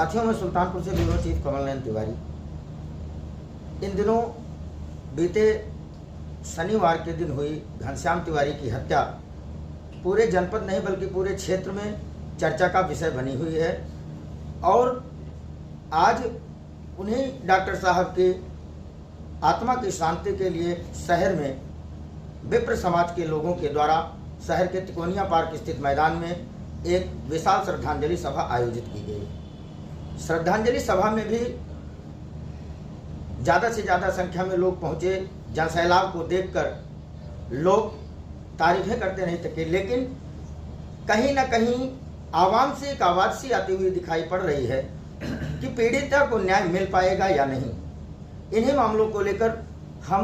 साथियों में सुल्तानपुर से ब्यूरो चीफ कमल नयन तिवारी। इन दिनों बीते शनिवार के दिन हुई घनश्याम तिवारी की हत्या पूरे जनपद नहीं बल्कि पूरे क्षेत्र में चर्चा का विषय बनी हुई है और आज उन्हीं डॉक्टर साहब की आत्मा की शांति के लिए शहर में विप्र समाज के लोगों के द्वारा शहर के तिकोनिया पार्क स्थित मैदान में एक विशाल श्रद्धांजलि सभा आयोजित की गई। श्रद्धांजलि सभा में भी ज़्यादा से ज़्यादा संख्या में लोग पहुँचे। जनसैलाब को देखकर लोग तारीफें करते नहीं थके, लेकिन कहीं ना कहीं आवाम से एक आवाज़ सी आती हुई दिखाई पड़ रही है कि पीड़िता को न्याय मिल पाएगा या नहीं। इन्हीं मामलों को लेकर हम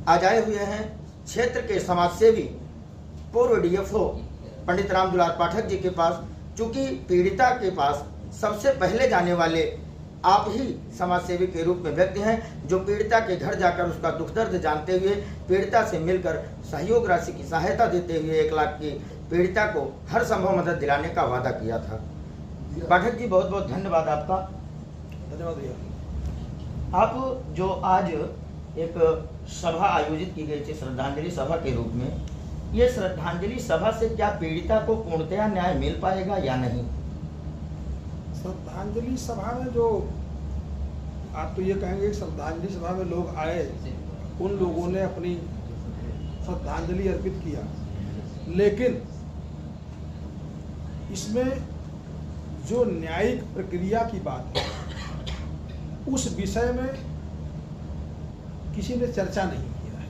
आज आए हुए हैं क्षेत्र के समाजसेवी पूर्व डीएफओ पंडित राम दुलार पाठक जी के पास। चूंकि पीड़िता के पास सबसे पहले जाने वाले आप ही समाजसेवी के रूप में व्यक्ति हैं, जो पीड़िता के घर जाकर उसका दुख दर्द जानते हुए पीड़िता से मिलकर सहयोग राशि की सहायता देते हुए 1 लाख की पीड़िता को हर संभव मदद दिलाने का वादा किया था। पाठक जी, बहुत बहुत धन्यवाद आपका। धन्यवाद भैया। आप जो आज एक सभा आयोजित की गई थी श्रद्धांजलि सभा के रूप में, ये श्रद्धांजलि सभा से क्या पीड़िता को पूर्णतया न्याय मिल पाएगा या नहीं? श्रद्धांजलि सभा में जो आप तो ये कहेंगे श्रद्धांजलि सभा में लोग आए, उन लोगों ने अपनी श्रद्धांजलि अर्पित किया, लेकिन इसमें जो न्यायिक प्रक्रिया की बात है उस विषय में किसी ने चर्चा नहीं किया है।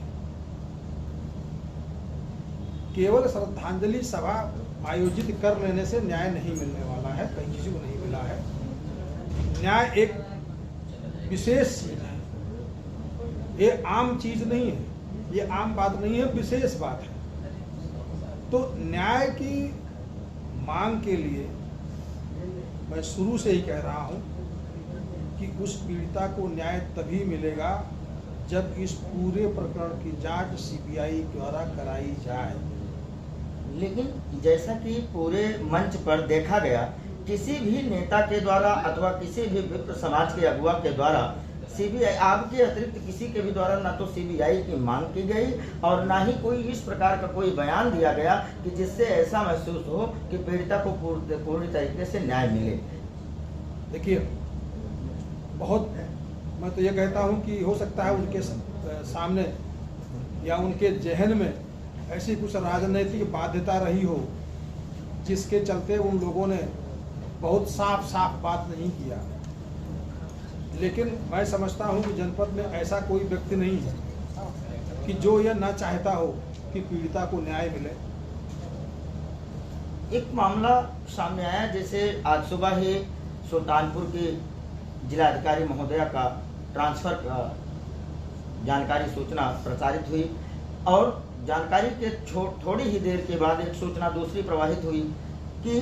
केवल श्रद्धांजलि सभा आयोजित कर लेने से न्याय नहीं मिलने वाला है, कहीं किसी को नहीं मिला है। न्याय एक विशेष चीज है, ये आम चीज नहीं है, ये आम बात नहीं है, विशेष बात है। तो न्याय की मांग के लिए मैं शुरू से ही कह रहा हूं कि उस पीड़िता को न्याय तभी मिलेगा जब इस पूरे प्रकरण की जांच सीबीआई द्वारा कराई जाए। लेकिन जैसा कि पूरे मंच पर देखा गया, किसी भी नेता के द्वारा अथवा किसी भी विप्र समाज के अगुवा के द्वारा सीबीआई, आपके अतिरिक्त किसी के भी द्वारा ना तो सीबीआई की मांग की गई और ना ही कोई इस प्रकार का कोई बयान दिया गया कि जिससे ऐसा महसूस हो कि पीड़िता को पूरी तरीके से न्याय मिले। देखिए, बहुत मैं तो ये कहता हूं कि हो सकता है उनके सामने या उनके जहन में ऐसी कुछ राजनीतिक बाध्यता रही हो जिसके चलते उन लोगों ने बहुत साफ साफ बात नहीं किया। लेकिन मैं समझता हूं कि जनपद में ऐसा कोई व्यक्ति नहीं है कि जो यह न चाहता हो कि पीड़िता को न्याय मिले। एक मामला सामने आया, जैसे आज सुबह ही सुल्तानपुर की जिलाधिकारी महोदया का ट्रांसफर का जानकारी सूचना प्रसारित हुई और जानकारी के थोड़ी ही देर के बाद एक सूचना दूसरी प्रवाहित हुई कि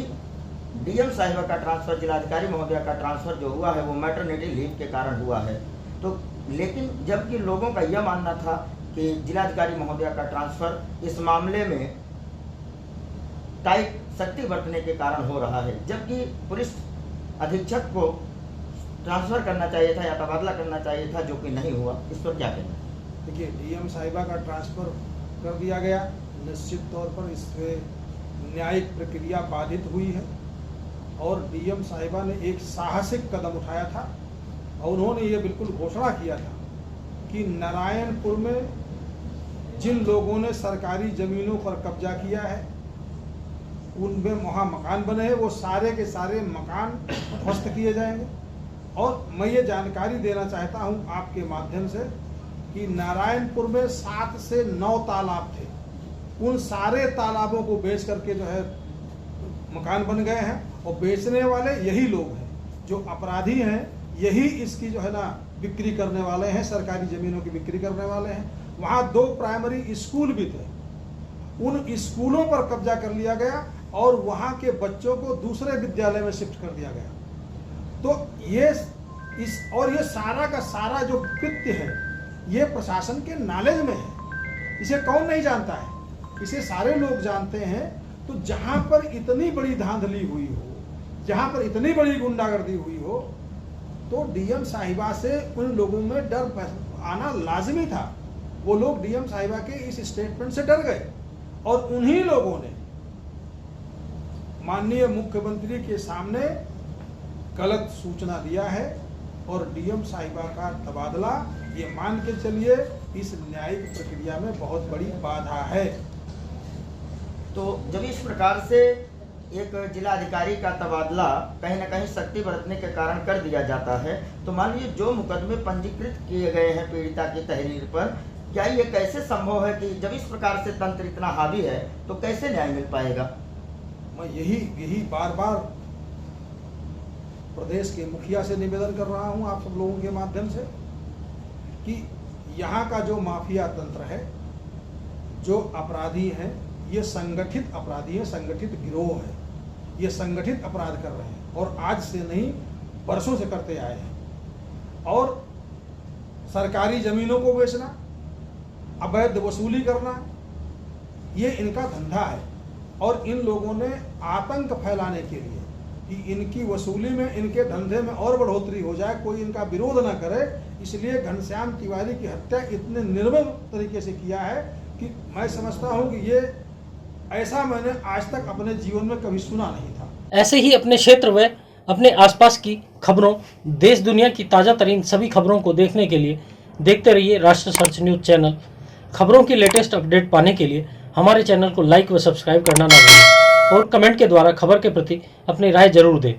डीएम साहिबा का ट्रांसफर, जिलाधिकारी महोदया का ट्रांसफर जो हुआ है वो मैटरनिटी लीव के कारण हुआ है। तो लेकिन जबकि लोगों का यह मानना था कि जिलाधिकारी महोदया का ट्रांसफर इस मामले में टाइट सख्ती बरतने के कारण हो रहा है, जबकि पुलिस अधीक्षक को ट्रांसफर करना चाहिए था या तबादला करना चाहिए था, जो कि नहीं हुआ। इस पर क्या कहना है? देखिए, डीएम साहिबा का ट्रांसफर कर दिया गया, निश्चित तौर पर इससे न्यायिक प्रक्रिया बाधित हुई है और डीएम साहिबा ने एक साहसिक कदम उठाया था और उन्होंने ये बिल्कुल घोषणा किया था कि नारायणपुर में जिन लोगों ने सरकारी जमीनों पर कब्जा किया है, उनमें वहाँ मकान बने हैं, वो सारे के सारे मकान ध्वस्त किए जाएंगे। और मैं ये जानकारी देना चाहता हूँ आपके माध्यम से कि नारायणपुर में 7 से 9 तालाब थे, उन सारे तालाबों को बेच करके जो है मकान बन गए हैं और बेचने वाले यही लोग हैं, जो अपराधी हैं यही इसकी जो है ना बिक्री करने वाले हैं, सरकारी ज़मीनों की बिक्री करने वाले हैं। वहाँ 2 प्राइमरी स्कूल भी थे, उन स्कूलों पर कब्जा कर लिया गया और वहाँ के बच्चों को दूसरे विद्यालय में शिफ्ट कर दिया गया। तो ये सारा का सारा जो कृत्य है ये प्रशासन के नॉलेज में है, इसे कौन नहीं जानता है, इसे सारे लोग जानते हैं। तो जहाँ पर इतनी बड़ी धांधली हुई हो, जहां पर इतनी बड़ी गुंडागर्दी हुई हो तो डीएम साहिबा से उन लोगों में डर आना लाजमी था। वो लोग डीएम साहिबा के इस स्टेटमेंट से डर गए और उन्हीं लोगों ने माननीय मुख्यमंत्री के सामने गलत सूचना दिया है और डीएम साहिबा का तबादला ये मान के चलिए इस न्यायिक प्रक्रिया में बहुत बड़ी बाधा है। तो जब इस प्रकार से एक जिलाधिकारी का तबादला कहीं ना कहीं सख्ती बरतने के कारण कर दिया जाता है, तो मान लीजिए जो मुकदमे पंजीकृत किए गए हैं पीड़िता की तहरीर पर, क्या ये कैसे संभव है कि जब इस प्रकार से तंत्र इतना हावी है तो कैसे न्याय मिल पाएगा? मैं यही बार बार प्रदेश के मुखिया से निवेदन कर रहा हूं आप सब लोगों के माध्यम से कि यहाँ का जो माफिया तंत्र है, जो अपराधी हैं, ये संगठित अपराधी हैं, संगठित गिरोह है, ये संगठित अपराध कर रहे हैं और आज से नहीं वर्षों से करते आए हैं। और सरकारी जमीनों को बेचना, अवैध वसूली करना, ये इनका धंधा है और इन लोगों ने आतंक फैलाने के लिए कि इनकी वसूली में, इनके धंधे में और बढ़ोतरी हो जाए, कोई इनका विरोध ना करे, इसलिए घनश्याम तिवारी की हत्या इतने निर्मम तरीके से किया है कि मैं समझता हूं कि ये ऐसा मैंने आज तक अपने जीवन में कभी सुना नहीं था। ऐसे ही अपने क्षेत्र व अपने आसपास की खबरों, देश दुनिया की ताज़ा तरीन सभी खबरों को देखने के लिए देखते रहिए राष्ट्र सर्च न्यूज़ चैनल। खबरों की लेटेस्ट अपडेट पाने के लिए हमारे चैनल को लाइक व सब्सक्राइब करना ना भूलें और कमेंट के द्वारा खबर के प्रति अपनी राय जरूर दें।